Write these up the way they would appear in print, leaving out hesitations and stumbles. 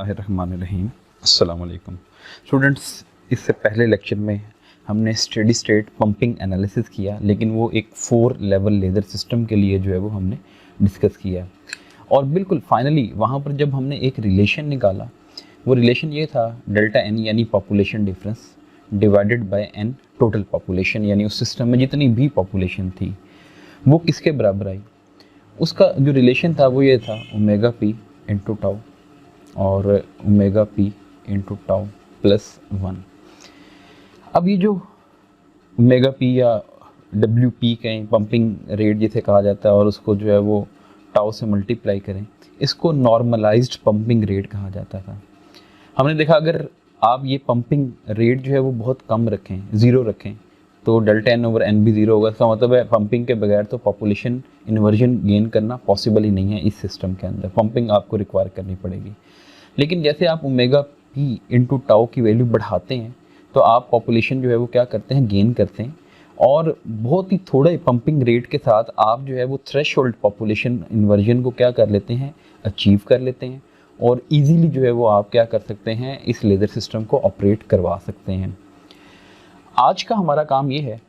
बिस्मिल्लाहिर्रहमानिर्रहीम। अस्सलाम वालेकुम स्टूडेंट्स। इससे पहले लेक्चर में हमने स्टेडी स्टेट पंपिंग एनालिसिस किया, लेकिन वो एक 4 लेवल लेज़र सिस्टम के लिए जो है वो हमने डिस्कस किया। और बिल्कुल फाइनली वहाँ पर जब हमने एक रिलेशन निकाला, वो रिलेशन ये था डेल्टा एन यानी population difference divided by N total population, यानी उस सिस्टम में जितनी भी पॉपुलेशन थी वो किसके बराबर आई। उसका जो रिलेशन था वो ये था ओमेगा पी इंटू टाउ और omega P into tau plus 1। अब ये जो ओमेगा पी या डब्ल्यू पी कहें, पंपिंग रेट जिसे कहा जाता है, और उसको जो है वो टाउ से मल्टीप्लाई करें, इसको नॉर्मलाइज्ड पंपिंग रेट कहा जाता था। हमने देखा अगर आप ये पंपिंग रेट जो है वो बहुत कम रखें, ज़ीरो रखें, तो डेल्टा एन ओवर एन भी ज़ीरो होगा। इसका मतलब है पंपिंग के बगैर तो पॉपुलेशन इन्वर्जन गेन करना पॉसिबल ही नहीं है इस सिस्टम के अंदर, पंपिंग आपको रिक्वायर करनी पड़ेगी। लेकिन जैसे आप ओमेगा पी इंटू टाउ की वैल्यू बढ़ाते हैं तो आप पॉपुलेशन जो है वो क्या करते हैं, गेन करते हैं, और बहुत ही थोड़े पंपिंग रेट के साथ आप जो है वो थ्रेशोल्ड पॉपुलेशन इन्वर्जन को क्या कर लेते हैं, अचीव कर लेते हैं, और इजीली जो है वो आप क्या कर सकते हैं, इस लेज़र सिस्टम को ऑपरेट करवा सकते हैं। आज का हमारा काम ये है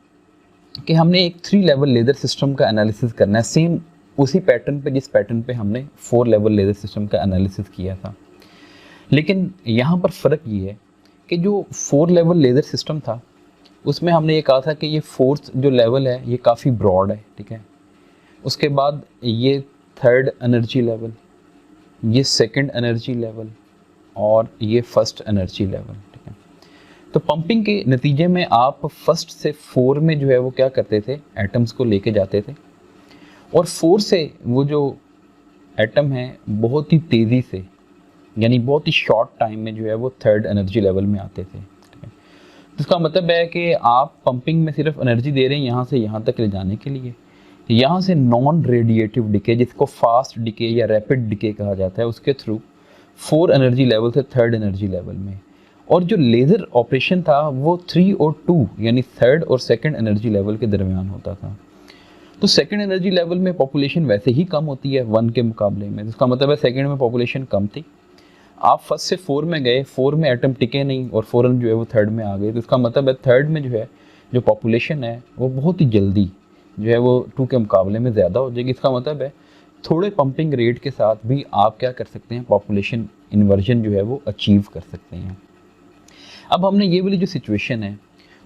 कि हमने एक 3 लेवल लेज़र सिस्टम का एनालिसिस करना है, सेम उसी पैटर्न पे जिस पैटर्न पे हमने 4 लेवल लेज़र सिस्टम का एनालिसिस किया था। लेकिन यहाँ पर फ़र्क ये है कि जो 4 लेवल लेज़र सिस्टम था उसमें हमने ये कहा था कि ये 4th जो लेवल है ये काफ़ी ब्रॉड है, ठीक है। उसके बाद ये 3rd एनर्जी लेवल, ये 2nd एनर्जी लेवल, और ये 1st एनर्जी लेवल, ठीक है। तो पंपिंग के नतीजे में आप 1st से 4 में जो है वो क्या करते थे, एटम्स को लेके जाते थे, और 4 से वो जो एटम है बहुत ही तेज़ी से, यानी बहुत ही शॉर्ट टाइम में जो है वो 3rd एनर्जी लेवल में आते थे। तो इसका मतलब है कि आप पंपिंग में सिर्फ एनर्जी दे रहे हैं यहाँ से यहाँ तक ले जाने के लिए, यहाँ से नॉन रेडिएटिव डिके, जिसको फास्ट डिके या रैपिड डिके कहा जाता है, उसके थ्रू 4 एनर्जी लेवल से 3rd एनर्जी लेवल में। और जो लेज़र ऑपरेशन था वो 3 और 2 यानी 3rd और 2nd एनर्जी लेवल के दरमियान होता था। तो 2nd एनर्जी लेवल में पॉपुलेशन वैसे ही कम होती है 1 के मुकाबले में, इसका मतलब है 2nd में पॉपुलेशन कम थी। आप 1st से 4 में गए, 4 में एटम टिके नहीं और फ़ौरन जो है वो 3rd में आ गए, तो इसका मतलब है 3rd में जो है जो पॉपुलेशन है वो बहुत ही जल्दी जो है वो 2 के मुकाबले में ज़्यादा हो जाएगी। इसका मतलब है थोड़े पंपिंग रेट के साथ भी आप क्या कर सकते हैं, पॉपुलेशन इन्वर्जन जो है वो अचीव कर सकते हैं। अब हमने ये वाली जो सिचुएशन है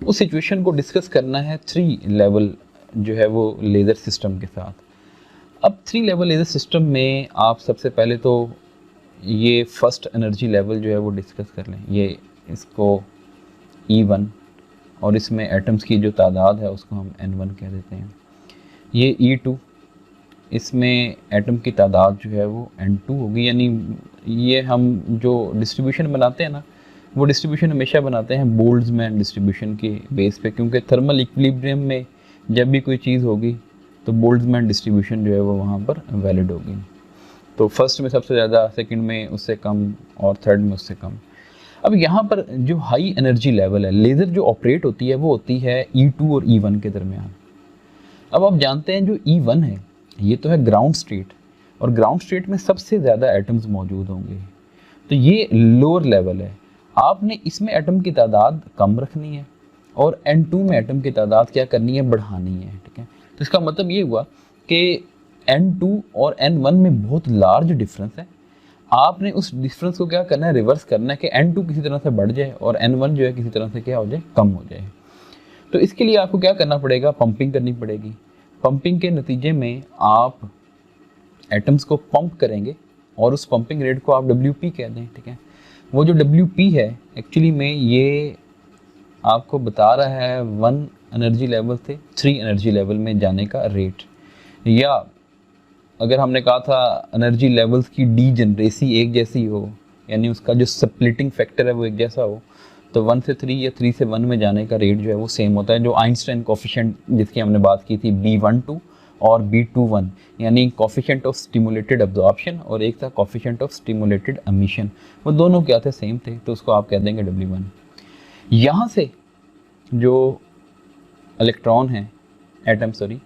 उस सिचुएशन को डिस्कस करना है 3 लेवल जो है वो लेज़र सिस्टम के साथ। अब 3 लेवल लेज़र सिस्टम में आप सबसे पहले तो ये 1st एनर्जी लेवल जो है वो डिस्कस कर लें। ये इसको E1 और इसमें एटम्स की जो तादाद है उसको हम N1 कह देते हैं। ये E2, इसमें एटम की तादाद जो है वो N2 होगी, यानी ये हम जो डिस्ट्रीब्यूशन बनाते हैं ना, वो डिस्ट्रीब्यूशन हमेशा बनाते हैं बोल्ट्जमैन डिस्ट्रीब्यूशन के बेस पे, क्योंकि थर्मल इक्विलिब्रियम में जब भी कोई चीज़ होगी तो बोल्ट्जमैन डिस्ट्रीब्यूशन जो है वो वहाँ पर वैलिड होगी। तो 1st में सबसे ज़्यादा, 2nd में उससे कम, और 3rd में उससे कम। अब यहाँ पर जो हाई एनर्जी लेवल है, लेज़र जो ऑपरेट होती है वो होती है E2 और E1 के दरमियान। अब आप जानते हैं जो E1 है ये तो है ग्राउंड स्टेट, और ग्राउंड स्टेट में सबसे ज़्यादा एटम्स मौजूद होंगे, तो ये लोअर लेवल है। आपने इसमें एटम की तादाद कम रखनी है और N2 में एटम की तादाद क्या करनी है, बढ़ानी है, ठीक है। तो इसका मतलब ये हुआ कि N2 और N1 में बहुत लार्ज डिफरेंस है। आपने उस डिफरेंस को क्या करना है, रिवर्स करना है कि N2 किसी तरह से बढ़ जाए और N1 जो है किसी तरह से क्या हो जाए, कम हो जाए। तो इसके लिए आपको क्या करना पड़ेगा, पंपिंग करनी पड़ेगी। पंपिंग के नतीजे में आप एटम्स को पंप करेंगे और उस पंपिंग रेट को आप WP कह दें, ठीक है। वो जो WP है एक्चुअली में ये आपको बता रहा है 1 एनर्जी लेवल से 3 एनर्जी लेवल में जाने का रेट, या अगर हमने कहा था एनर्जी लेवल्स की डीजनरेसी एक जैसी हो, यानी उसका जो स्प्लिटिंग फैक्टर है वो एक जैसा हो, तो 1 से 3 या 3 से 1 में जाने का रेट जो है वो सेम होता है। जो आइंस्टाइन कोफिशिएंट जिसकी हमने बात की थी B12 और B21, यानी कोफिशिएंट ऑफ स्टिमुलेटेड अब्जॉर्प्शन और एक था कोफिशिएंट ऑफ स्टिमुलेटेड एमिशन, वो दोनों क्या थे, सेम थे, तो उसको आप कह देंगे W1। यहाँ से जो इलेक्ट्रॉन है, atom sorry,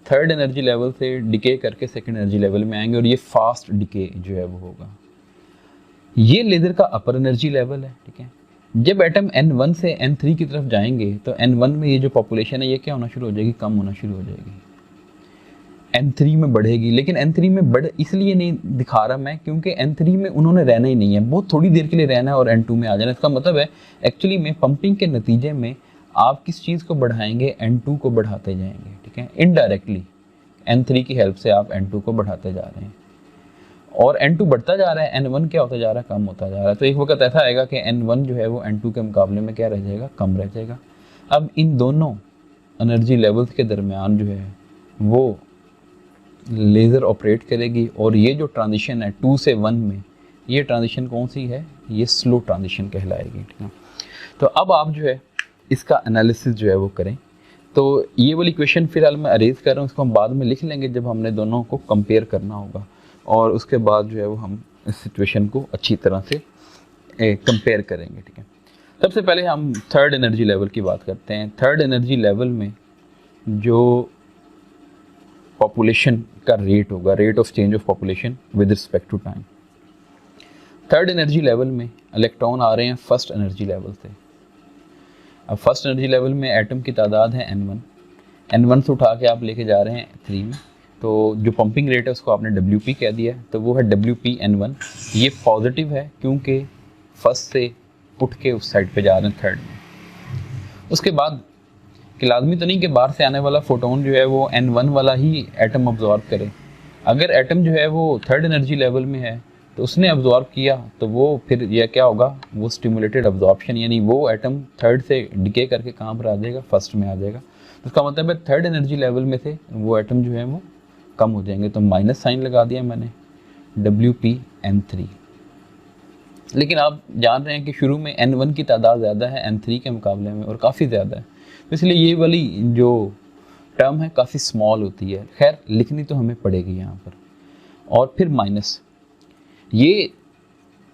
3rd energy level से डिके करके 2nd एनर्जी लेवल में आएंगे और ये फास्ट डिके जो है वो होगा। ये लेज़र का अपर एनर्जी लेवल है, ठीक है। जब एटम N1 से N3 की तरफ जाएंगे तो N1 में ये जो पॉपुलेशन है ये क्या होना शुरू हो जाएगी, कम होना शुरू हो जाएगी, N3 में बढ़ेगी। लेकिन N3 में बढ़ इसलिए नहीं दिखा रहा मैं क्योंकि N3 में उन्होंने रहना ही नहीं है, बहुत थोड़ी देर के लिए रहना है और N2 में आ जाना। इसका मतलब है एक्चुअली में पंपिंग के नतीजे में आप किस चीज़ को बढ़ाएंगे, N2 को बढ़ाते जाएंगे, ठीक है। इनडायरेक्टली N3 की हेल्प से आप N2 को बढ़ाते जा रहे हैं और N2 बढ़ता जा रहा है, N1 क्या होता जा रहा है, कम होता जा रहा है। तो एक वक्त ऐसा आएगा कि N1 जो है वो N2 के मुकाबले में क्या रह जाएगा, कम रह जाएगा। अब इन दोनों एनर्जी लेवल्स के दरमियान जो है वो लेज़र ऑपरेट करेगी और ये जो ट्रांजिशन है 2 से 1 में, ये ट्रांजिशन कौन सी है, ये स्लो ट्रांजिशन कहलाएगी, ठीक है। तो अब आप जो है इसका एनालिसिस जो है वो करें। तो ये वाली क्वेश्चन फिलहाल मैं अरेज कर रहा हूँ, इसको हम बाद में लिख लेंगे जब हमने दोनों को कंपेयर करना होगा और उसके बाद जो है वो हम इस सिचुएशन को अच्छी तरह से कंपेयर करेंगे, ठीक है। सबसे पहले हम थर्ड एनर्जी लेवल की बात करते हैं। थर्ड एनर्जी लेवल में जो पॉपुलेशन का रेट होगा, rate of change of population with respect to time. Third energy level में इलेक्ट्रॉन आ रहे हैं फर्स्ट एनर्जी लेवल से। अब फर्स्ट एनर्जी लेवल में एटम की तादाद है N1, N1 से उठा के आप लेके जा रहे हैं 3 में, तो जो पंपिंग रेट है उसको आपने WP कह दिया, तो वो है WP N1। ये पॉजिटिव है क्योंकि फर्स्ट से उठ के उस साइड पे जा रहे हैं थर्ड में। उसके बाद कि लाजमी तो नहीं कि बाहर से आने वाला फोटोन जो है वो N1 वाला ही एटम अब्जॉर्ब करे। अगर एटम जो है वो थर्ड एनर्जी लेवल में है तो उसने अब्जॉर्ब किया तो वो फिर यह क्या होगा, वो स्टिमुलेटेड अब्जॉर्प्शन, यानी वो एटम थर्ड से डिके करके कहाँ पर आ जाएगा, फर्स्ट में आ जाएगा। तो इसका मतलब है थर्ड एनर्जी लेवल में से वो एटम जो है वो कम हो जाएंगे। तो माइनस साइन लगा दिया मैंने, WP N3। लेकिन आप जान रहे हैं कि शुरू में N1 की तादाद ज़्यादा है N3 के मुकाबले में और काफ़ी ज़्यादा है, तो इसलिए ये वाली जो टर्म है काफ़ी स्मॉल होती है। खैर लिखनी तो हमें पड़ेगी यहाँ पर। और फिर माइनस, ये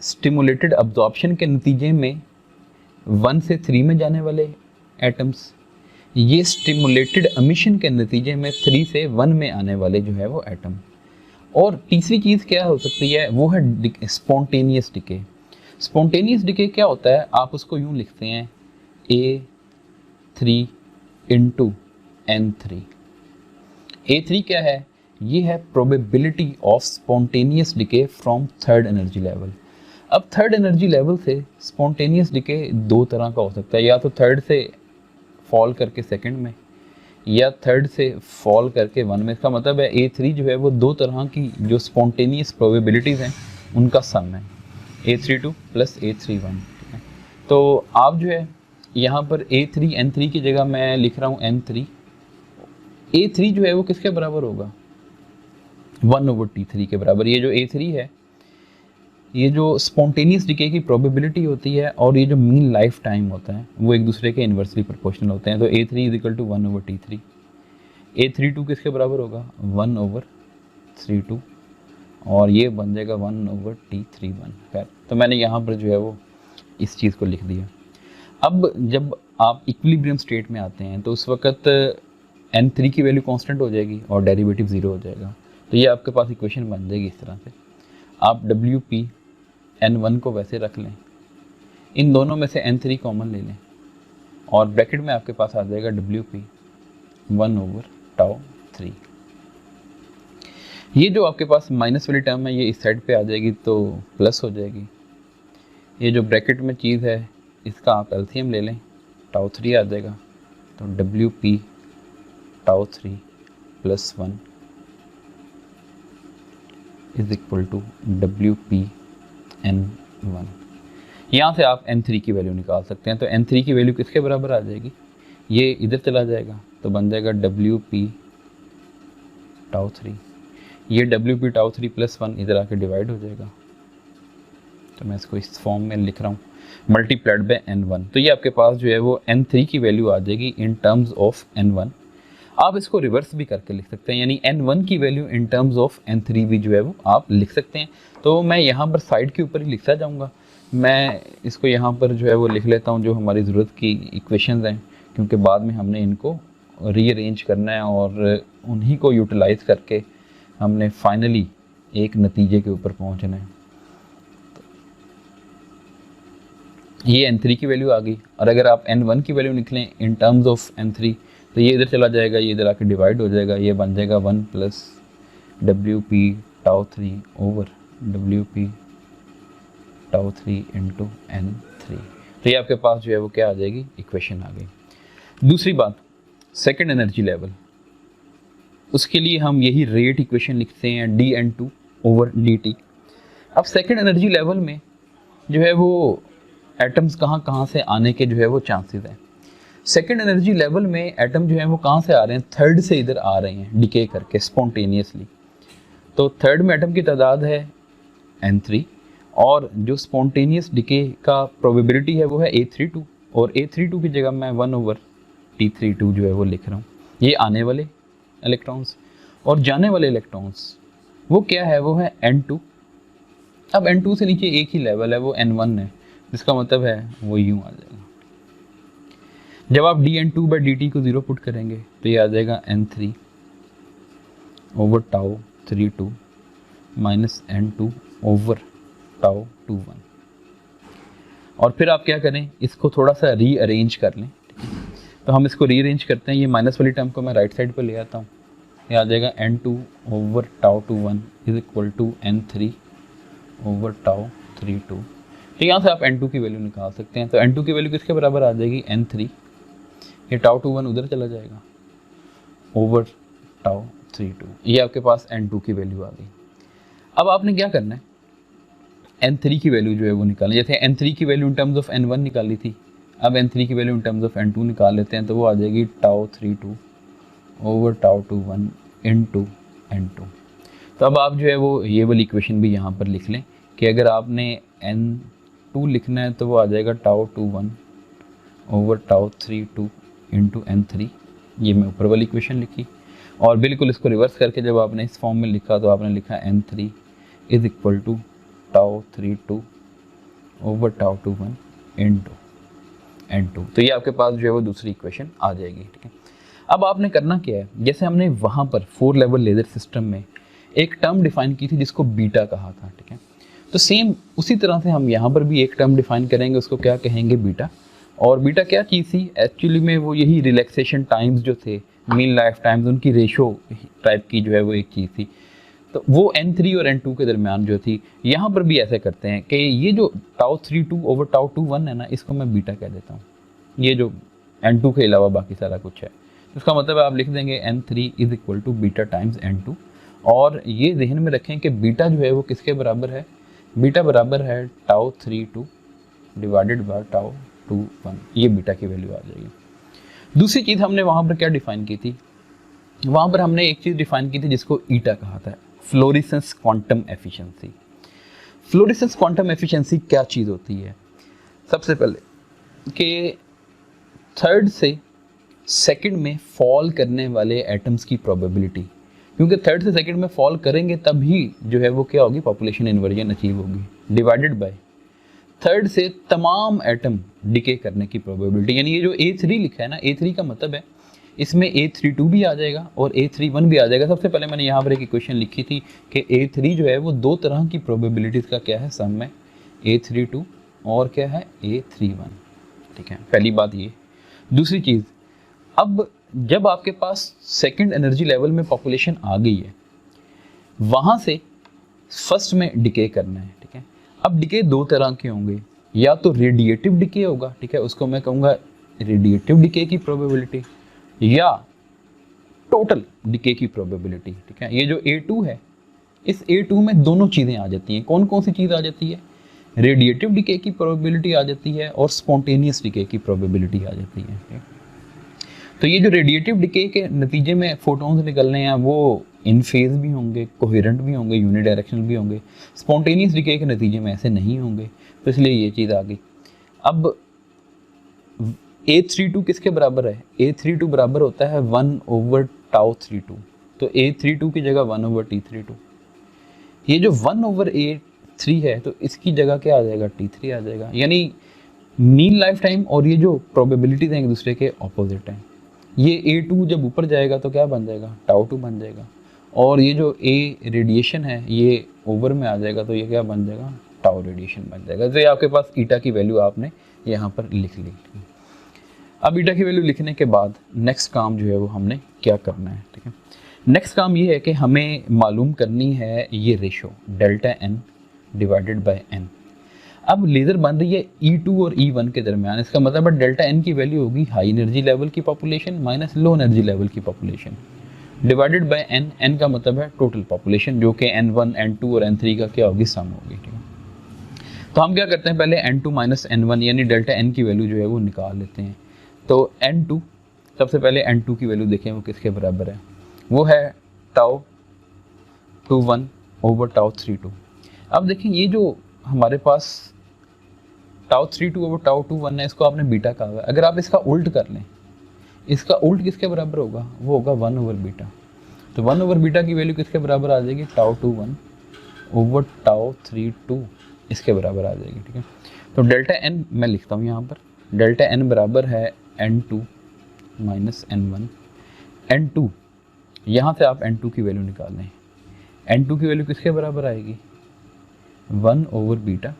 स्टिमुलेटेड अब्जॉर्प्शन के नतीजे में 1 से 3 में जाने वाले एटम्स, ये स्टिमुलेटेड एमिशन के नतीजे में 3 से 1 में आने वाले जो है वो एटम। और तीसरी चीज़ क्या हो सकती है, वो है स्पॉन्टेनियस डिके। स्पॉन्टेनियस डिके क्या होता है, आप उसको यूँ लिखते हैं A3 इंटू N3। A3 क्या है, ये है probability of spontaneous decay from third energy level. अब थर्ड एनर्जी लेवल से स्पॉन्टेनियस डिके दो तरह का हो सकता है, या तो थर्ड से फॉल करके सेकंड में या थर्ड से फॉल करके 1 में। इसका मतलब है A3 जो है वो दो तरह की जो स्पॉन्टेनियस प्रोबेबिलिटीज़ हैं उनका सम है, A32 प्लस A31, ठीक है। तो आप जो है यहाँ पर A3 N3 की जगह मैं लिख रहा हूँ N3। A3 जो है वो किसके बराबर होगा, 1/T3 के बराबर। ये जो A3 है, ये जो स्पॉन्टेनियस डिके की प्रोबेबिलिटी होती है और ये जो मीन लाइफ टाइम होता है वो एक दूसरे के इन्वर्सली प्रोपोर्शनल होते हैं। तो A3 = 1/T3। A32 किसके बराबर होगा, 1/32, और ये बन जाएगा 1/T31। खैर, तो मैंने यहाँ पर जो है वो इस चीज़ को लिख दिया। अब जब आप इक्विलिब्रियम स्टेट में आते हैं तो उस वक्त N3 की वैल्यू कांस्टेंट हो जाएगी और डेरिवेटिव 0 हो जाएगा। तो ये आपके पास इक्वेशन बन जाएगी इस तरह से। आप WP N1 को वैसे रख लें, इन दोनों में से N3 कॉमन ले लें और ब्रैकेट में आपके पास आ जाएगा WP 1/τ3। ये जो आपके पास माइनस वाली टर्म है ये इस साइड पे आ जाएगी तो प्लस हो जाएगी। ये जो ब्रैकेट में चीज़ है इसका आप एलसीएम ले लें, τ3 आ जाएगा। तो WP τ3 + 1 = WP N1। यहाँ से आप N3 की वैल्यू निकाल सकते हैं। तो N3 की वैल्यू किसके बराबर आ जाएगी, ये इधर चला जाएगा तो बन जाएगा WP τ3। ये WP τ3 + 1 इधर आके डिवाइड हो जाएगा। तो मैं इसको इस फॉर्म में लिख रहा हूँ, मल्टीप्लाइड बाय N1। तो ये आपके पास जो है वो N3 की वैल्यू आ जाएगी इन टर्म्स ऑफ N1। आप इसको रिवर्स भी करके लिख सकते हैं, यानी N1 की value in terms of N3 भी जो है वो आप लिख सकते हैं। तो मैं यहाँ पर साइड के ऊपर ही लिखता जाऊँगा। मैं इसको यहाँ पर जो है वो लिख लेता हूँ जो हमारी ज़रूरत की इक्वेशंस हैं, क्योंकि बाद में हमने इनको रीअरेंज करना है और उन्हीं को यूटिलाइज़ करके हमने फाइनली एक नतीजे के ऊपर पहुँचना है। ये N3 की वैल्यू आ गई। और अगर आप N1 की वैल्यू निकलें इन टर्म्स ऑफ N3 तो ये इधर चला जाएगा, ये इधर आके डिवाइड हो जाएगा, ये बन जाएगा 1 plus WP tau 3 over WP tau 3 into N3। तो ये आपके पास जो है वो क्या आ जाएगी, इक्वेशन आ गई। दूसरी बात, सेकेंड एनर्जी लेवल, उसके लिए हम यही रेट इक्वेशन लिखते हैं dN2 ओवर dt। अब सेकेंड एनर्जी लेवल में जो है वो एटम्स कहाँ कहाँ से आने के जो है वो चांसेस हैं। सेकेंड एनर्जी लेवल में एटम जो है वो कहाँ से आ रहे हैं, थर्ड से इधर आ रहे हैं डिके करके स्पॉन्टेनियसली। तो थर्ड में एटम की तादाद है N3 और जो स्पॉन्टेनियस डिके का प्रोबेबिलिटी है वो है A32 और A32 की जगह मैं 1 ओवर T32 जो है वो लिख रहा हूँ। ये आने वाले इलेक्ट्रॉन्स और जाने वाले इलेक्ट्रॉन्स वो क्या है, वो है N2। अब N2 से नीचे एक ही लेवल है, वो N1 है, जिसका मतलब है वो यूँ आ जाएगा। जब आप dN2/dt को 0 पुट करेंगे तो ये आ जाएगा N3 over tau 32 minus N2 over tau 21। और फिर आप क्या करें, इसको थोड़ा सा रीअरेंज कर लें। तो हम इसको रीअरेंज करते हैं, ये माइनस वाली टर्म को मैं राइट साइड पर ले आता हूँ। ये आ जाएगा N2 over tau 21 is equal to N3 over tau 32। तो यहाँ से आप N2 की वैल्यू निकाल सकते हैं। तो N2 की वैल्यू किसके बराबर आ जाएगी, N3, ये टाउ 21 उधर चला जाएगा ओवर टाउ 32। ये आपके पास N2 की वैल्यू आ गई। अब आपने क्या करना है, N3 की वैल्यू जो है वो निकालें। जैसे N3 की value in terms of N1 निकाली थी, अब N3 की value in terms of N2 निकाल लेते हैं। तो वो आ जाएगी tau 32 over tau 21 into N2। तो अब आप जो है वो ये वाली इक्वेशन भी यहाँ पर लिख लें कि अगर आपने N2 लिखना है तो वो आ जाएगा tau 21 over tau 32 into N3। ये मैं ऊपर वाली इक्वेशन लिखी और बिल्कुल इसको रिवर्स करके जब आपने इस फॉर्म में लिखा तो आपने लिखा N3 is equal to tau 32 over tau 21 into N2। तो ये आपके पास जो है वो दूसरी इक्वेशन आ जाएगी। ठीक है, अब आपने करना क्या है, जैसे हमने वहाँ पर 4 लेवल लेज़र सिस्टम में एक टर्म डिफाइन की थी जिसको बीटा कहा था। ठीक है, तो सेम उसी तरह से हम यहाँ पर भी एक टर्म डिफाइन करेंगे, उसको क्या कहेंगे, बीटा। और बीटा क्या चीज़ थी एक्चुअली में, वो यही रिलैक्सेशन टाइम्स जो थे, मीन लाइफ टाइम्स, उनकी रेशो टाइप की जो है वो एक चीज़ थी। तो वो N3 और N2 के दरमियान जो थी, यहाँ पर भी ऐसे करते हैं कि ये जो टाउ 32 ओवर टाउ 21 है ना, इसको मैं बीटा कह देता हूँ। ये जो N2 के अलावा बाकी सारा कुछ है, इसका मतलब आप लिख देंगे N3 is equal to beta times N2। और ये जहन में रखें कि बीटा जो है वो किसके बराबर है, बीटा बराबर है टाउ 32 डिवाइडेड बाय टाउ 21। ये बीटा की वैल्यू आ जाएगी। दूसरी चीज़ हमने वहाँ पर क्या डिफाइन की थी, वहाँ पर हमने एक चीज़ डिफाइन की थी जिसको ईटा कहा था, fluorescence quantum efficiency. Fluorescence quantum efficiency क्या चीज़ होती है, सबसे पहले कि थर्ड से सेकंड में फॉल करने वाले एटम्स की प्रोबेबिलिटी, क्योंकि थर्ड से सेकंड में फॉल करेंगे तभी जो है वो क्या होगी, पॉपुलेशन इन्वर्जन अचीव होगी, डिवाइडेड बाय थर्ड से तमाम एटम डिके करने की प्रोबेबिलिटी। यानी ये जो A3 लिखा है ना, A3 का मतलब है इसमें A32 भी आ जाएगा और A31 भी आ जाएगा। सबसे पहले मैंने यहाँ पर एक इक्वेशन लिखी थी कि A3 जो है वो 2 तरह की प्रोबेबिलिटीज़ का क्या है, सम में A32 और क्या है A31। ठीक है, पहली बात ये। दूसरी चीज़, अब जब आपके पास सेकंड एनर्जी लेवल में पॉपुलेशन आ गई है, वहाँ से फर्स्ट में डिके करना है। ठीक है, अब डिके 2 तरह के होंगे, या तो रेडिएटिव डिके होगा, ठीक है, उसको मैं कहूँगा रेडिएटिव डिके की प्रोबेबिलिटी, या टोटल डिके की प्रोबेबिलिटी। ठीक है, ये जो A2 है, इस A2 में दोनों चीज़ें आ जाती हैं। कौन कौन सी चीज़ आ जाती है, रेडिएटिव डिके की प्रोबेबिलिटी आ जाती है और स्पॉन्टेनियस डिके की प्रोबेबिलिटी आ जाती है। तो ये जो रेडिएटिव डिके के नतीजे में फोटॉन्स निकलने हैं वो इन फेज भी होंगे, कोहेरेंट भी होंगे, यूनि डायरेक्शनल भी होंगे। स्पॉन्टेनियस डिके के नतीजे में ऐसे नहीं होंगे, तो इसलिए ये चीज़ आ गई। अब A32 किसके बराबर है, A32 बराबर होता है 1 ओवर टाउ 32। तो A32 की जगह 1 ओवर T32। ये जो 1 ओवर A3 है तो इसकी जगह क्या आ जाएगा, T3 आ जाएगा। यानी मीन लाइफ टाइम और ये जो प्रोबेबिलिटीज हैं एक दूसरे के ऑपोजिट हैं। ये A2 जब ऊपर जाएगा तो क्या बन जाएगा, टाउ 2 बन जाएगा, और ये जो A रेडिएशन है ये ओवर में आ जाएगा तो ये क्या बन जाएगा, टाउ रेडिएशन बन जाएगा। तो ये आपके पास ईटा की वैल्यू आपने यहाँ पर लिख ली। अब बीटा की वैल्यू लिखने के बाद नेक्स्ट काम जो है वो हमने क्या करना है, ठीक है। नेक्स्ट काम ये है कि हमें मालूम करनी है ये ratio delta N divided by N. अब लेज़र बन रही है E2 और E1 के दरमियान, इसका मतलब है डेल्टा एन की वैल्यू होगी हाई एनर्जी लेवल की population minus low energy level की population divided by N. N का मतलब है टोटल पॉपुलेशन जो कि N1 N2 और N3 का क्या होगी, सम होगी, ठीक है। तो हम क्या करते हैं, पहले N2 माइनस N1 यानी डेल्टा एन की वैल्यू जो है वो निकाल लेते हैं। तो N2, सबसे पहले N2 की वैल्यू देखें वो किसके बराबर है, वो है टाउ 21 ओवर टाउ 32। अब देखिए ये जो हमारे पास टाउ 32 ओवर टाउ 21 है, इसको आपने बीटा कहा है। अगर आप इसका उल्ट कर लें, इसका उल्ट किसके बराबर होगा, वो होगा 1 ओवर बीटा। तो 1 ओवर बीटा की वैल्यू किसके बराबर आ जाएगी, टाउ 21 ओवर टाउ 32 इसके बराबर आ जाएगी, ठीक है। तो डेल्टा एन मैं लिखता हूँ यहाँ पर, डेल्टा एन बराबर है N2 माइनस N1। N2 यहाँ से आप N2 की वैल्यू निकाल लें, N2 की वैल्यू किसके बराबर आएगी, 1 ओवर बीटा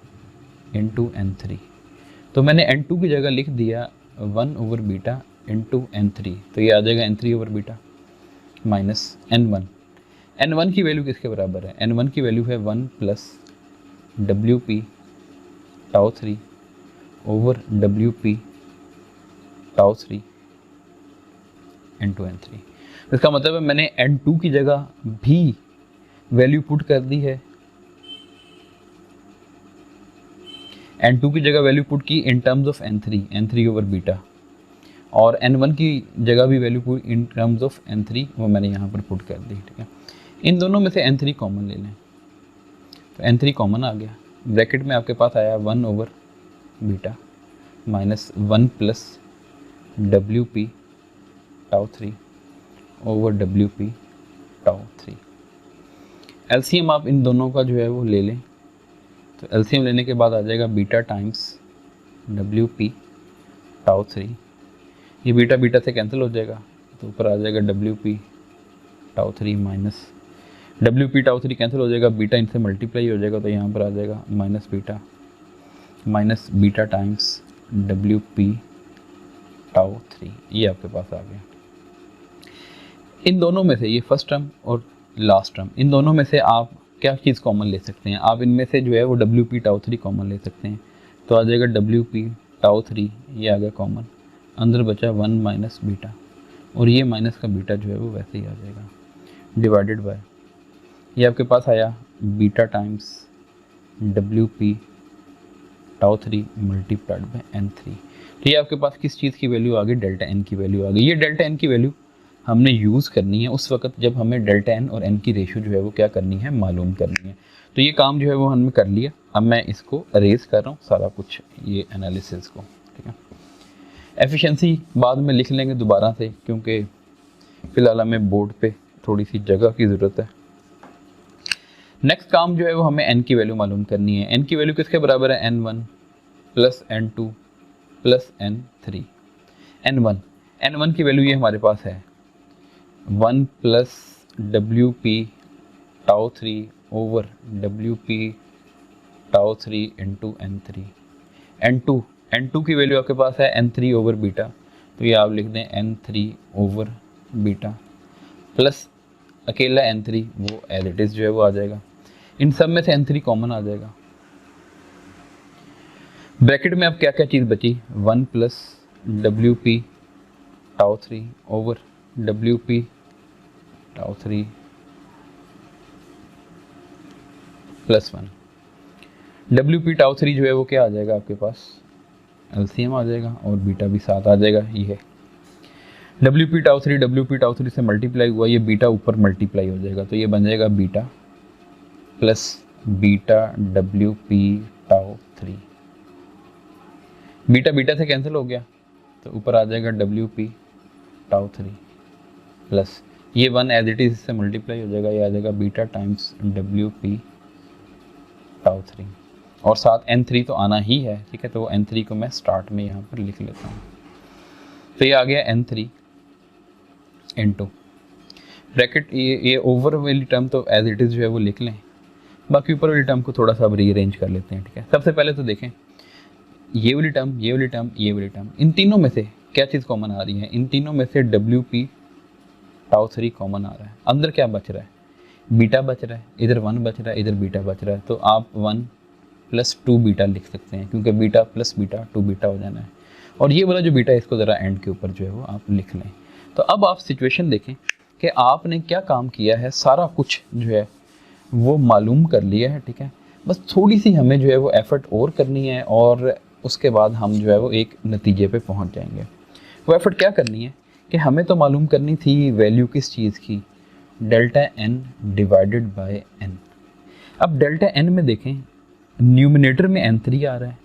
इंटू N3। तो मैंने N2 की जगह लिख दिया 1 ओवर बीटा इंटू N3, तो ये आ जाएगा N3 over beta minus N1। N1 की वैल्यू किसके बराबर है, N1 की वैल्यू है 1 plus WP tau 3 over WP tau 3 into N3। इसका मतलब है मैंने N2 की जगह भी वैल्यू पुट कर दी है, N2 की जगह वैल्यू पुट की in terms of N3 over beta, और N1 की जगह भी value put in terms of N3, वो मैंने यहाँ पर पुट कर दी, ठीक है। इन दोनों में से N3 कॉमन ले लें, तो N3 कॉमन आ गया, ब्रैकेट में आपके पास आया 1 over beta minus 1 plus WP tau 3 over WP tau 3। LCM आप इन दोनों का जो है वो ले लें, तो एलसीएम लेने के बाद आ जाएगा बीटा टाइम्स WP टाउ 3। ये बीटा बीटा से कैंसिल हो जाएगा, तो ऊपर आ जाएगा WP tau 3 minus WP tau 3 cancel हो जाएगा, बीटा इनसे मल्टीप्लाई हो जाएगा, तो यहाँ पर आ जाएगा minus beta times WP tau 3। ये आपके पास आ गया। इन दोनों में से, ये फर्स्ट टर्म और लास्ट टर्म, इन दोनों में से आप क्या चीज़ कॉमन ले सकते हैं, आप इनमें से जो है वो WP टाउ 3 कॉमन ले सकते हैं, तो आ जाएगा WP टाउ 3, ये आ गया कॉमन, अंदर बचा 1 माइनस बीटा, और ये माइनस का बीटा जो है वो वैसे ही आ जाएगा डिवाइडेड बाय, ये आपके पास आया beta times WP tau 3 multiplied by N3। तो ये आपके पास किस चीज़ की वैल्यू आ गई, डेल्टा एन की वैल्यू आ गई। ये डेल्टा एन की वैल्यू हमने यूज़ करनी है उस वक्त जब हमें डेल्टा एन और एन की रेशियो जो है वो क्या करनी है, मालूम करनी है। तो ये काम जो है वो हमने कर लिया। अब मैं इसको अरेज कर रहा हूँ सारा कुछ, ये एनालिसिस को, ठीक है। एफिशिएंसी बाद में लिख लेंगे दोबारा से, क्योंकि फ़िलहाल हमें बोर्ड पे थोड़ी सी जगह की ज़रूरत है। नेक्स्ट काम जो है वो हमें एन की वैल्यू मालूम करनी है। एन की वैल्यू किसके बराबर है, N1 plus N2 plus N3। N1 की वैल्यू ये हमारे पास है 1 plus WP tau 3 over WP tau 3 into N3। N2 की वैल्यू आपके पास है N3 ओवर बीटा, तो ये आप लिख दें N3 ओवर बीटा प्लस अकेला N3 वो एज इट इज़ जो है वो आ जाएगा। इन सब में से N3 कॉमन आ जाएगा। ब्रैकेट में अब क्या क्या चीज़ बची, 1 plus WP tau 3 over WP tau 3 plus 1। WP tau 3 जो है वो क्या आ जाएगा आपके पास, LCM आ जाएगा, और बीटा भी साथ आ जाएगा। ये है WP टाउ 3 से मल्टीप्लाई हुआ, ये बीटा ऊपर मल्टीप्लाई हो जाएगा, तो ये बन जाएगा beta plus beta WP tau 3। Beta beta से कैंसिल हो गया, तो ऊपर आ जाएगा WP टाउ 3 प्लस ये 1 एज इट इज इससे मल्टीप्लाई हो जाएगा, ये आ जाएगा बीटा टाइम्स WP टाउ 3, और साथ N3 तो आना ही है, ठीक है। तो N3 को मैं स्टार्ट में यहाँ पर लिख लेता हूँ। तो ये आ गया N3 इंटू ब्रैकेट, ये ओवर वाली टर्म तो एज इट इज़ जो है वो लिख लें, बाकी ऊपर वाली टर्म को थोड़ा सा अब रीअरेंज कर लेते हैं, ठीक है। सबसे पहले तो देखें ये वाली टर्म, ये वाली टर्म, ये वाली टर्म, इन तीनों में से क्या चीज़ कॉमन आ रही है? इन तीनों में से डब्ल्यू पी टाउ 3 कॉमन आ रहा है। अंदर क्या बच रहा है? बीटा बच रहा है, इधर 1 बच रहा है, इधर बीटा बच रहा है। तो आप 1 प्लस 2 बीटा लिख सकते हैं, क्योंकि बीटा प्लस बीटा 2 बीटा हो जाना है। और ये वाला जो बीटा है इसको ज़रा एंड के ऊपर जो है वो आप लिख लें। तो अब आप सिचुएशन देखें कि आपने क्या काम किया है, सारा कुछ जो है वो मालूम कर लिया है, ठीक है। बस थोड़ी सी हमें जो है वो एफ़र्ट और करनी है और उसके बाद हम जो है वो एक नतीजे पे पहुंच जाएंगे। वो एफ़र्ट क्या करनी है कि हमें तो मालूम करनी थी वैल्यू किस चीज़ की, delta N divided by N. अब डेल्टा एन में देखें, न्यूमिनेटर में n3 आ रहा है,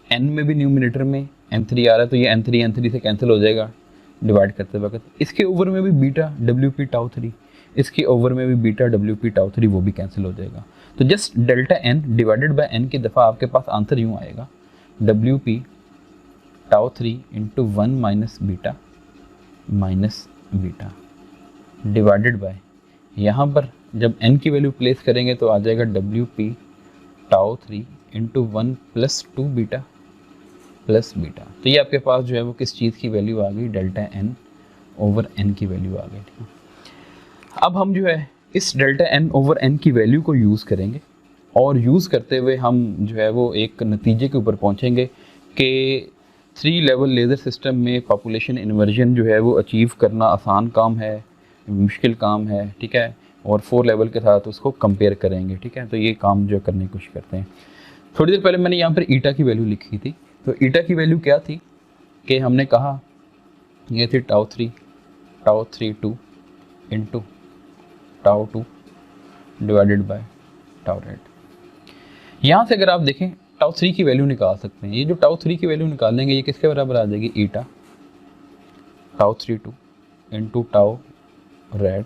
n में भी न्यूमिनेटर में n3 आ रहा है, तो ये n3 से कैंसिल हो जाएगा डिवाइड करते वक्त। इसके ओवर में भी बीटा डब्ल्यू पी टाउ 3, इसके ओवर में भी बीटा डब्ल्यू पी टाउ 3, वो भी कैंसिल हो जाएगा। तो just delta N divided by N की दफ़ा आपके पास आंसर यूँ आएगा, W P tau 3 into 1 minus beta divided by, यहाँ पर जब n की वैल्यू प्लेस करेंगे तो आ जाएगा W P tau 3 into 1 plus 2 beta plus beta. तो ये आपके पास जो है वो किस चीज़ की वैल्यू आ गई, डेल्टा एन ओवर एन की वैल्यू आ गई, ठीक है। अब हम जो है इस डेल्टा एन ओवर एन की वैल्यू को यूज़ करेंगे और यूज़ करते हुए हम जो है वो एक नतीजे के ऊपर पहुंचेंगे कि 3 लेवल लेज़र सिस्टम में पॉपुलेशन इन्वर्जन जो है वो अचीव करना आसान काम है, मुश्किल काम है, ठीक है। और 4 लेवल के साथ उसको कंपेयर करेंगे, ठीक है। तो ये काम जो करने की कोशिश करते हैं। थोड़ी देर पहले मैंने यहाँ पर ईटा की वैल्यू लिखी थी, तो ईटा की वैल्यू क्या थी कि हमने कहा ये थी tau 3 2 into tau 2 divided by tau red. यहाँ से अगर आप देखें टाउ 3 की वैल्यू निकाल सकते हैं। ये जो टाउ 3 की वैल्यू निकालेंगे ये किसके बराबर आ जाएगी, eta tau 3 2 into tau red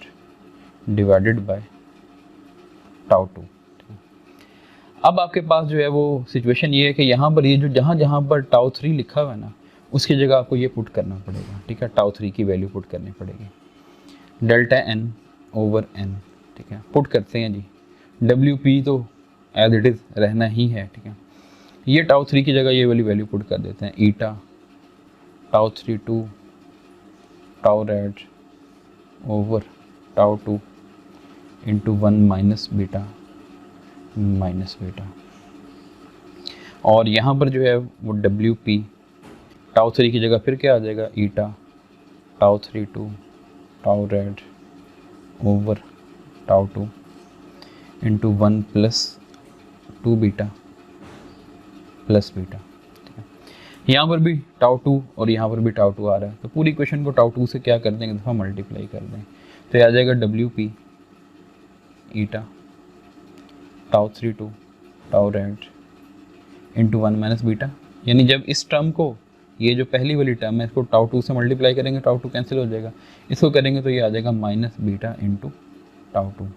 divided by tau 2। अब आपके पास जो है वो सिचुएशन ये है कि यहाँ पर ये जो जहाँ पर टाउ 3 लिखा हुआ है ना, उसकी जगह आपको ये पुट करना पड़ेगा, ठीक है। टाउ 3 की वैल्यू पुट करनी पड़ेगी, डेल्टा एन ओवर एन, ठीक है। पुट करते हैं जी, डब्ल्यू पी तो एज इट इज़ रहना ही है, ठीक है। ये टाउ 3 की जगह ये वाली वैल्यू पुट कर देते हैं, eta tau 3 2 tau red over tau 2 into 1 minus beta और यहाँ पर जो है वो डब्ल्यू पी टाउ 3 की जगह फिर क्या आ जाएगा, eta tau 3 2 tau red over tau 2 into 1 plus 2 beta plus beta, ठीक है। यहाँ पर भी टाउ 2 और यहाँ पर भी टाउ 2 आ रहा है, तो पूरी इक्वेशन को टाउ 2 से क्या कर देंगे, दफ़ा मल्टीप्लाई कर दें, तो ये आ जाएगा W P eta tau 3 2 tau red into 1 minus beta. यानी जब इस टर्म को, ये जो पहली वाली टर्म है, इसको टाउ 2 से मल्टीप्लाई करेंगे, टाउ 2 कैंसिल हो जाएगा, इसको करेंगे तो ये आ जाएगा माइनस बीटा इंटू टाउ 2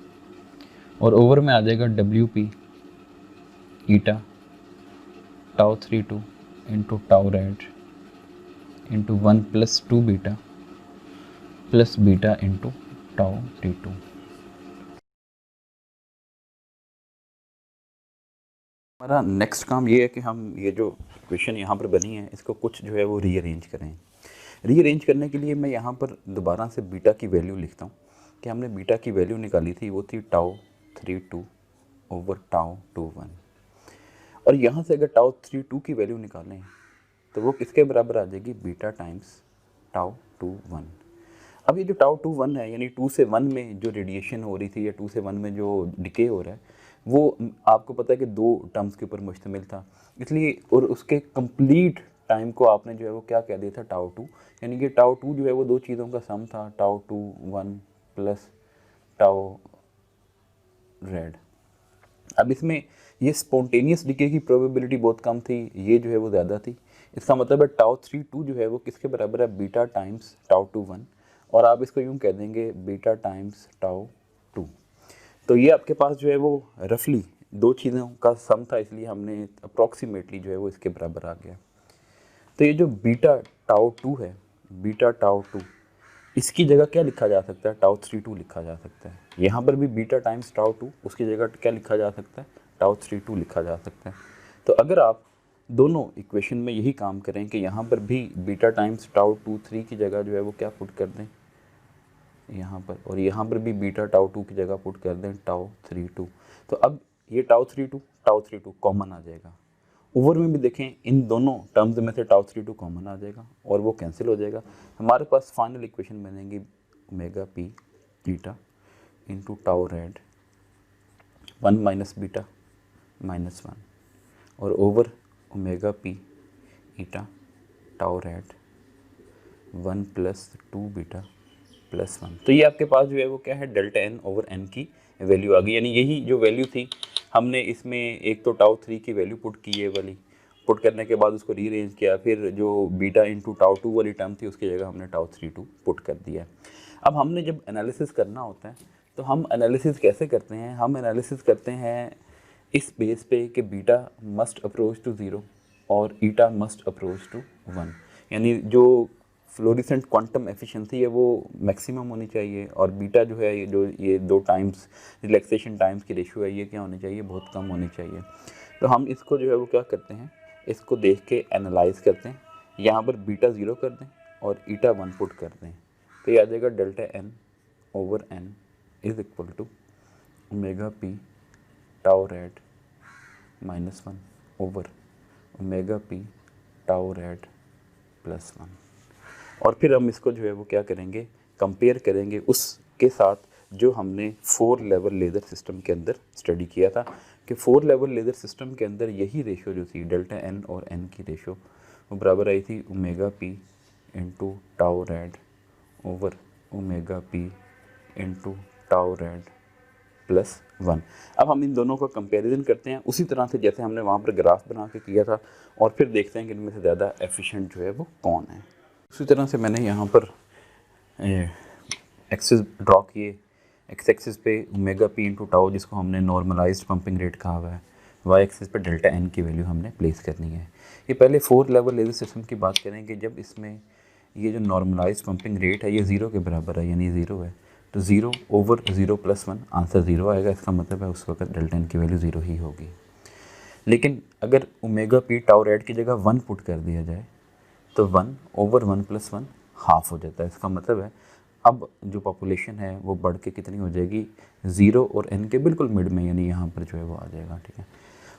और ओवर में आ जाएगा W P eta tau 3 2 into tau red into 1 plus 2 beta plus beta into tau T2। हमारा नेक्स्ट काम ये है कि हम ये जो इक्वेशन यहाँ पर बनी है इसको कुछ जो है वो रीअरेंज करें। रीअरेंज करने के लिए मैं यहाँ पर दोबारा से बीटा की वैल्यू लिखता हूँ कि हमने बीटा की वैल्यू निकाली थी, वो थी टाउ 3 2 ओवर टाउ 2 1। और यहाँ से अगर टाउ 3 2 की वैल्यू निकालें तो वो किसके बराबर आ जाएगी, बीटा टाइम्स टाउ 2 1। अब ये जो टाउ 2 1 है, यानी 2 से 1 में जो रेडिएशन हो रही थी या 2 से 1 में जो डिके हो रहा है, वो आपको पता है कि 2 टर्म्स के ऊपर मुश्तमिल था, इसलिए और उसके कंप्लीट टाइम को आपने जो है वो क्या कह दिया था, टाउ 2। यानी कि टाउ 2 जो है वो दो चीज़ों का सम था, टाउ 2 1 प्लस टाउ रेड। अब इसमें ये स्पॉन्टेनियस डिके की प्रोबेबिलिटी बहुत कम थी, ये जो है वो ज़्यादा थी। इसका मतलब है टाउ 3 2 जो है वो किसके बराबर है, बीटा टाइम्स टाउ 2 1, और आप इसको यूँ कह देंगे बीटा टाइम्स टाउ 2। तो ये आपके पास जो है वो रफली दो चीज़ों का सम था, इसलिए हमने अप्रॉक्सीमेटली जो है वो इसके बराबर आ गया। तो ये जो बीटा टाउ 2 है, बीटा टाउ 2, इसकी जगह क्या लिखा जा सकता है, टाउ 3 2 लिखा जा सकता है। यहाँ पर भी बीटा टाइम्स टाउ 2, उसकी जगह क्या लिखा जा सकता है, टाउ 3 2 लिखा जा सकता है। तो अगर आप दोनों इक्वेशन में यही काम करें कि यहाँ पर भी बीटा टाइम्स टाउ 2 3 की जगह जो है वो क्या पुट कर दें यहाँ पर, और यहाँ पर भी बीटा टाउ 2 की जगह पुट कर दें टाउ 3 2। तो अब ये टाउ 3 2 कॉमन आ जाएगा। ओवर में भी देखें इन दोनों टर्म्स में से टाउ 3 2 कॉमन आ जाएगा और वो कैंसिल हो जाएगा। हमारे पास फाइनल इक्वेशन बनेगी omega P beta into tau red 1 minus beta -1 और over omega P eta tau red 1 + 2 beta +1। तो ये आपके पास जो है वो क्या है, डेल्टा एन ओवर एन की वैल्यू आ गई। यानी यही जो वैल्यू थी हमने इसमें एक तो टाउ 3 की वैल्यू पुट की है वाली, पुट करने के बाद उसको रीअरेंज किया, फिर जो बीटा इंटू टाउ 2 वाली टर्म थी उसकी जगह हमने टाउ 3 2 पुट कर दिया। अब हमने जब एनालिसिस करना होता है तो हम एनालिसिस कैसे करते हैं, हम एनालिसिस करते हैं इस बेस पे कि बीटा मस्ट अप्रोच टू 0 और ईटा मस्ट अप्रोच टू 1। यानी जो फ्लोरिसेंट क्वांटम एफिशिएंसी है वो मैक्सिमम होनी चाहिए और बीटा जो है ये 2 टाइम्स रिलैक्सेशन टाइम्स की रेशियो है ये क्या होनी चाहिए, बहुत कम होनी चाहिए। तो हम इसको जो है वो क्या करते हैं, इसको देख के एनालाइज करते हैं। यहाँ पर बीटा 0 कर दें और ईटा 1 पुट कर दें तो ये आ जाएगा delta N over N is equal to omega P tau red -1 over omega P tau red +1। और फिर हम इसको जो है वो क्या करेंगे, कंपेयर करेंगे उसके साथ जो हमने 4 लेवल लेज़र सिस्टम के अंदर स्टडी किया था कि 4 लेवल लेज़र सिस्टम के अंदर यही रेशो जो थी डेल्टा एन और एन की रेशो वो बराबर आई थी omega P into tau red over omega P into tau red +1। अब हम इन दोनों का कंपैरिजन करते हैं उसी तरह से जैसे हमने वहाँ पर ग्राफ बना के किया था और फिर देखते हैं कि इनमें से ज़्यादा एफिशिएंट जो है वो कौन है। उसी तरह से मैंने यहाँ पर एक्सिस ड्रॉ किए, एक्स एक्सिस पे ओमेगा पी इंटू टाउ जिसको हमने नॉर्मलाइज्ड पंपिंग रेट कहा हुआ है, वाई एक्सिस पे डेल्टा एन की वैल्यू हमने प्लेस करनी है। ये पहले 4 लेवल लेज़र सिस्टम की बात करें कि जब इसमें ये जो नॉर्मलाइज्ड पंपिंग रेट है ये 0 के बराबर है, यानी 0 है, तो 0 ओवर 0 + 1 आंसर 0 आएगा। इसका मतलब है उस वक्त डेल्टा एन की वैल्यू 0 ही होगी। लेकिन अगर ओमेगा पी टाउ रेड की जगह 1 पुट कर दिया जाए तो 1 ओवर 1 + 1 हाफ हो जाता है। इसका मतलब है अब जो पॉपुलेशन है वो बढ़ के कितनी हो जाएगी, 0 और n के बिल्कुल मिड में, यानी यहाँ पर जो है वो आ जाएगा, ठीक है।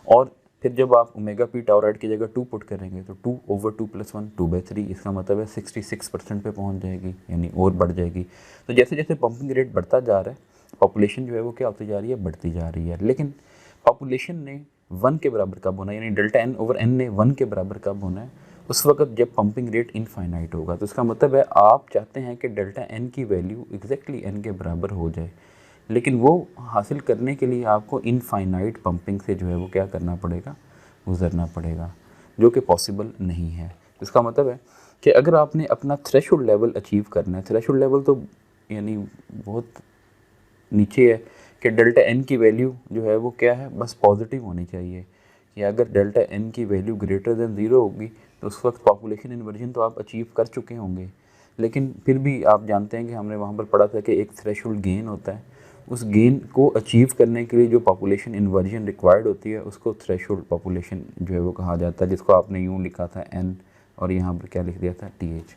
और फिर जब आप ओमेगा पी टाउ रेड की जगह 2 पुट करेंगे तो 2 ओवर 2 + 1 2/3, इसका मतलब है 66% पे पहुँच जाएगी, यानी और बढ़ जाएगी। तो जैसे जैसे पंपिंग रेट बढ़ता जा रहा है पॉपुलेशन जो है वो क्या होती जा रही है, बढ़ती जा रही है। लेकिन पॉपुलेशन ने 1 के बराबर कब होना है, यानी डेल्टा एन ओवर एन ने 1 के बराबर कब होना है, उस वक्त जब पंपिंग रेट इनफाइनाइट होगा। तो इसका मतलब है आप चाहते हैं कि डेल्टा एन की वैल्यू एग्जैक्टली एन के बराबर हो जाए, लेकिन वो हासिल करने के लिए आपको इनफाइनाइट पंपिंग से जो है वो क्या करना पड़ेगा, गुजरना पड़ेगा, जो कि पॉसिबल नहीं है। इसका मतलब है कि अगर आपने अपना थ्रेशोल्ड लेवल अचीव करना है, थ्रेशोल्ड लेवल तो यानी बहुत नीचे है कि डेल्टा एन की वैल्यू जो है वो क्या है, बस पॉजिटिव होनी चाहिए कि अगर डेल्टा एन की वैल्यू ग्रेटर देन 0 होगी तो उस वक्त पॉपुलेशन इन्वर्जन तो आप अचीव कर चुके होंगे। लेकिन फिर भी आप जानते हैं कि हमने वहाँ पर पढ़ा था कि एक थ्रेशोल्ड गेन होता है, उस गेन को अचीव करने के लिए जो पॉपुलेशन इन्वर्जन रिक्वायर्ड होती है उसको थ्रेशोल्ड पॉपुलेशन जो है वो कहा जाता है, जिसको आपने यूँ लिखा था n और यहाँ पर क्या लिख दिया था th।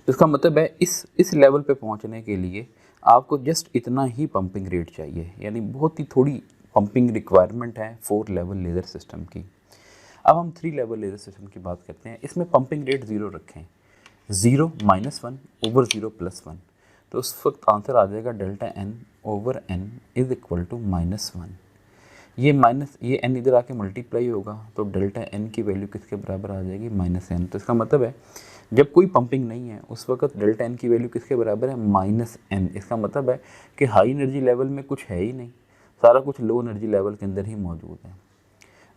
तो इसका मतलब है इस लेवल पे पहुँचने के लिए आपको जस्ट इतना ही पंपिंग रेट चाहिए, यानी बहुत ही थोड़ी पंपिंग रिक्वायरमेंट है 4 लेवल लेज़र सिस्टम की। अब हम 3 लेवल लेज़र सिस्टम की बात करते हैं। इसमें पंपिंग रेट 0 रखें, 0 -1 ओवर 0 + 1, तो उस वक्त आंसर आ जाएगा delta N over N is equal to -1। ये n इधर आके मल्टीप्लाई होगा तो डेल्टा n की वैल्यू किसके बराबर आ जाएगी, -n। तो इसका मतलब है जब कोई पंपिंग नहीं है उस वक्त डेल्टा n की वैल्यू किसके बराबर है, -n। इसका मतलब है कि हाई एनर्जी लेवल में कुछ है ही नहीं, सारा कुछ लो एनर्जी लेवल के अंदर ही मौजूद है।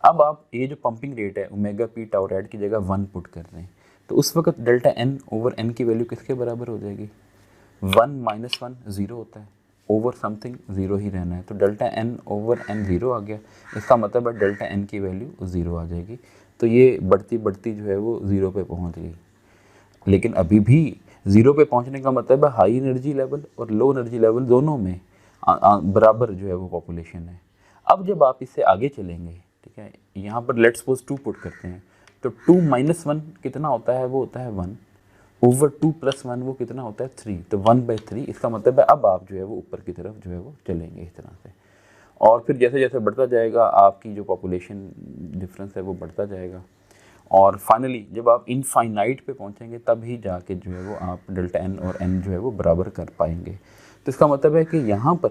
अब आप ये जो पंपिंग रेट है ओमेगा पी टाउ रेड की जगह 1 पुट कर रहे हैं तो उस वक्त डेल्टा n ओवर n की वैल्यू किसके बराबर हो जाएगी, 1 - 1 0 होता है, ओवर समथिंग 0 ही रहना है, तो डेल्टा n ओवर n 0 आ गया। इसका मतलब है डेल्टा n की वैल्यू 0 आ जाएगी। तो ये बढ़ती बढ़ती जो है वो 0 पे पहुंच गई। लेकिन अभी भी 0 पे पहुंचने का मतलब है हाई एनर्जी लेवल और लो एनर्जी लेवल दोनों में बराबर जो है वो पॉपुलेशन है। अब जब आप इससे आगे चलेंगे ठीक है, यहाँ पर लेट्स सपोज 2 पुट करते हैं, तो 2 - 1 कितना होता है, वो होता है 1 ओवर 2 + 1 वो कितना होता है 3, तो 1/3। इसका मतलब है अब आप जो है वो ऊपर की तरफ जो है वो चलेंगे इस तरह से, और फिर जैसे जैसे बढ़ता जाएगा आपकी जो पॉपुलेशन डिफरेंस है वो बढ़ता जाएगा, और फाइनली जब आप इनफाइनाइट पे पहुंचेंगे तब ही जाके जो है वो आप डेल्टा एन और एन जो है वो बराबर कर पाएंगे। तो इसका मतलब है कि यहाँ पर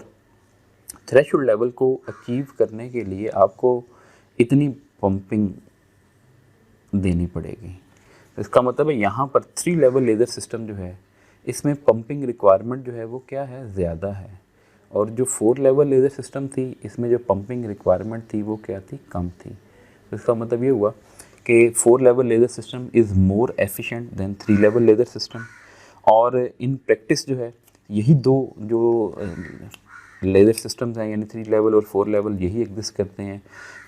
थ्रेशोल्ड लेवल को अचीव करने के लिए आपको इतनी पंपिंग देनी पड़ेगी। तो इसका मतलब है यहाँ पर 3 लेवल लेज़र सिस्टम जो है इसमें पंपिंग रिक्वायरमेंट जो है वो क्या है, ज़्यादा है, और जो 4 लेवल लेज़र सिस्टम थी इसमें जो पंपिंग रिक्वायरमेंट थी वो क्या थी, कम थी। तो इसका मतलब ये हुआ कि 4 level laser system is more efficient then 3 level laser system. और इन प्रैक्टिस जो है यही दो जो लेज़र सिस्टम्स हैं, यानी 3 लेवल और 4 लेवल, यही एग्जिस्ट करते हैं।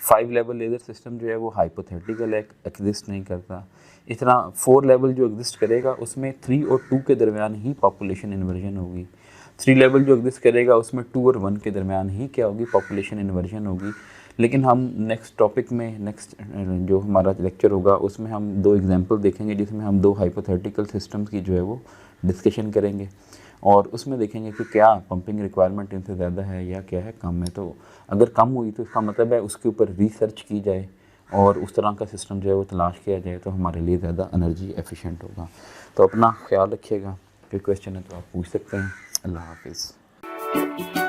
5 लेवल लेज़र सिस्टम जो है वो हाइपोथेटिकल एग्जिस्ट नहीं करता। इस तरह 4 लेवल जो एग्जिस्ट करेगा उसमें 3 और 2 के दरमियान ही पॉपुलेशन इन्वर्जन होगी। 3 लेवल जो एग्जिस्ट करेगा उसमें 2 और 1 के दरमियान ही क्या होगी, पॉपुलेशन इन्वर्जन होगी। लेकिन हम नेक्स्ट टॉपिक में, नेक्स्ट जो हमारा लेक्चर होगा उसमें हम 2 एग्जांपल देखेंगे जिसमें हम 2 हाइपोथेटिकल सिस्टम्स की जो है वो डिस्कशन करेंगे, और उसमें देखेंगे कि क्या पंपिंग रिक्वायरमेंट इनसे ज़्यादा है या क्या है, कम है। तो अगर कम हुई तो इसका मतलब है उसके ऊपर रिसर्च की जाए और उस तरह का सिस्टम जो है वो तलाश किया जाए, तो हमारे लिए ज़्यादा एनर्जी एफिशिएंट होगा। तो अपना ख्याल रखिएगा, कोई क्वेश्चन है तो आप पूछ सकते हैं। अल्लाह हाफिज़।